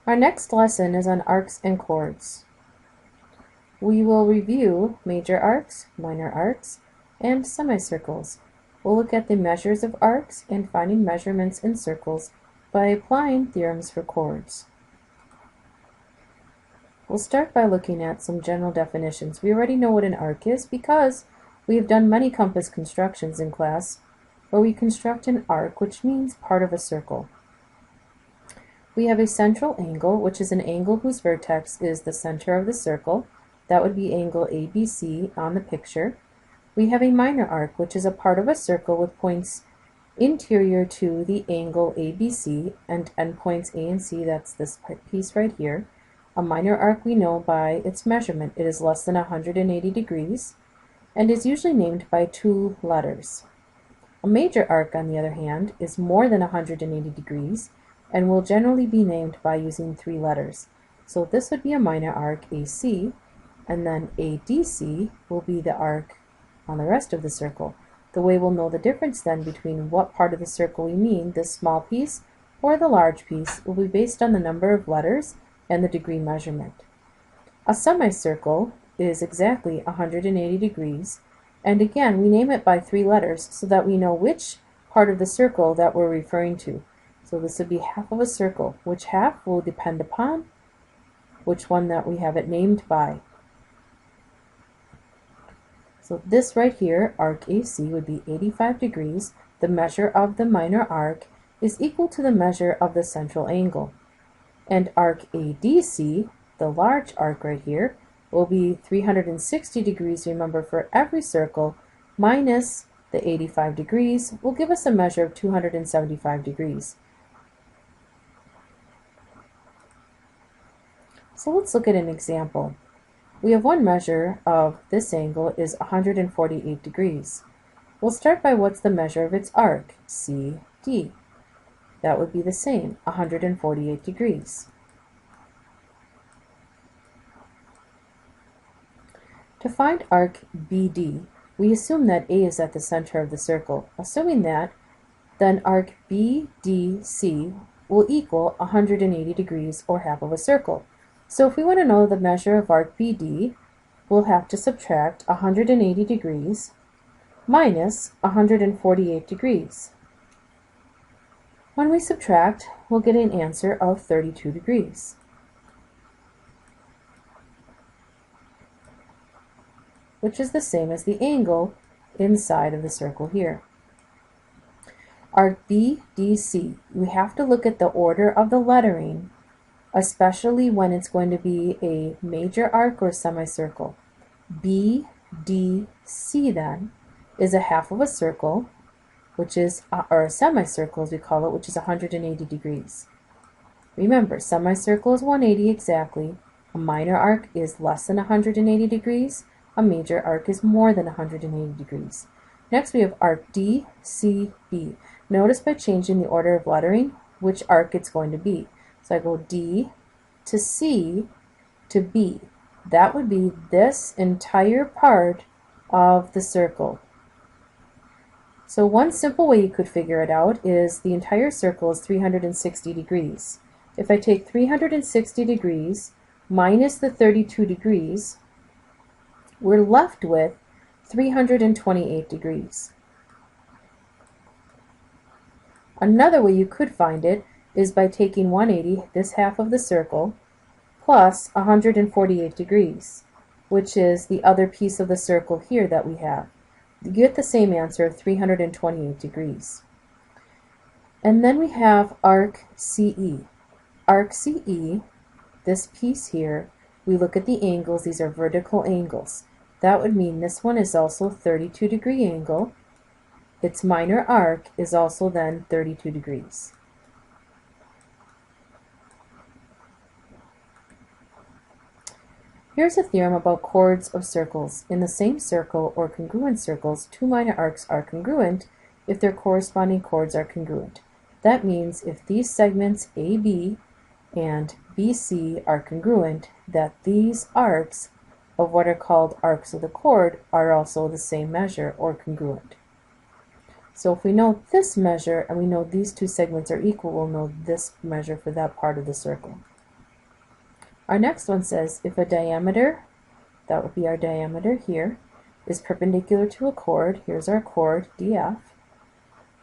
Our next lesson is on arcs and chords. We will review major arcs, minor arcs, and semicircles. We'll look at the measures of arcs and finding measurements in circles by applying theorems for chords. We'll start by looking at some general definitions. We already know what an arc is because we have done many compass constructions in class where we construct an arc, which means part of a circle. We have a central angle, which is an angle whose vertex is the center of the circle. That would be angle ABC on the picture. We have a minor arc, which is a part of a circle with points interior to the angle ABC and endpoints A and C. That's this piece right here. A minor arc we know by its measurement. It is less than 180 degrees and is usually named by 2 letters. A major arc, on the other hand, is more than 180 degrees and will generally be named by using 3 letters. So this would be a minor arc, AC, and then ADC will be the arc on the rest of the circle. The way we'll know the difference then between what part of the circle we mean, this small piece or the large piece, will be based on the number of letters and the degree measurement. A semicircle is exactly 180 degrees, and again we name it by 3 letters so that we know which part of the circle that we're referring to. So this would be half of a circle. Which half will depend upon which one that we have it named by. So this right here, arc AC, would be 85 degrees. The measure of the minor arc is equal to the measure of the central angle. And arc ADC, the large arc right here, will be 360 degrees, remember, for every circle, minus the 85 degrees will give us a measure of 275 degrees. So let's look at an example. We have one measure of this angle is 148 degrees. We'll start by what's the measure of its arc, CD. That would be the same, 148 degrees. To find arc BD, we assume that A is at the center of the circle. Assuming that, then arc BDC will equal 180 degrees, or half of a circle. So if we want to know the measure of arc BD, we'll have to subtract 180 degrees minus 148 degrees. When we subtract, we'll get an answer of 32 degrees. Which is the same as the angle inside of the circle here. Arc BDC, we have to look at the order of the lettering, especially when it's going to be a major arc or semicircle. BDC then is a half of a circle, which is, or a semicircle as we call it, which is 180 degrees. Remember, semicircle is 180 exactly. A minor arc is less than 180 degrees. A major arc is more than 180 degrees. Next we have arc DCB. Notice by changing the order of lettering which arc it's going to be. So I go D to C to B. That would be this entire part of the circle. So one simple way you could figure it out is the entire circle is 360 degrees. If I take 360 degrees minus the 32 degrees, we're left with 328 degrees. Another way you could find it is by taking 180, this half of the circle, plus 148 degrees, which is the other piece of the circle here that we have. You get the same answer of 328 degrees. And then we have arc CE. Arc CE, this piece here, we look at the angles. These are vertical angles. That would mean this one is also 32 degree angle. Its minor arc is also then 32 degrees. Here's a theorem about chords of circles. In the same circle or congruent circles, 2 minor arcs are congruent if their corresponding chords are congruent. That means if these segments AB and BC are congruent, that these arcs of what are called arcs of the chord are also the same measure or congruent. So if we know this measure and we know these 2 segments are equal, we'll know this measure for that part of the circle. Our next one says if a diameter, that would be our diameter here, is perpendicular to a chord, here's our chord, DF,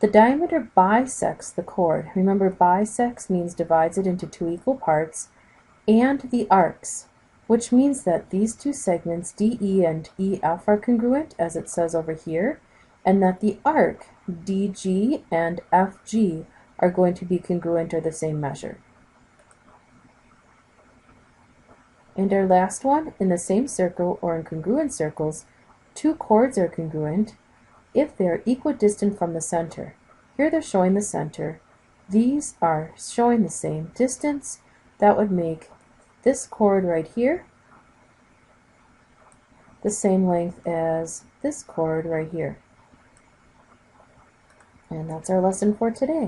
the diameter bisects the chord. Remember, bisects means divides it into two equal parts, and the arcs, which means that these two segments, DE and EF, are congruent, as it says over here, and that the arc, DG and FG, are going to be congruent or the same measure. And our last one, in the same circle or in congruent circles, two chords are congruent if they are equidistant from the center. Here they're showing the center. These are showing the same distance. That would make this chord right here the same length as this chord right here. And that's our lesson for today.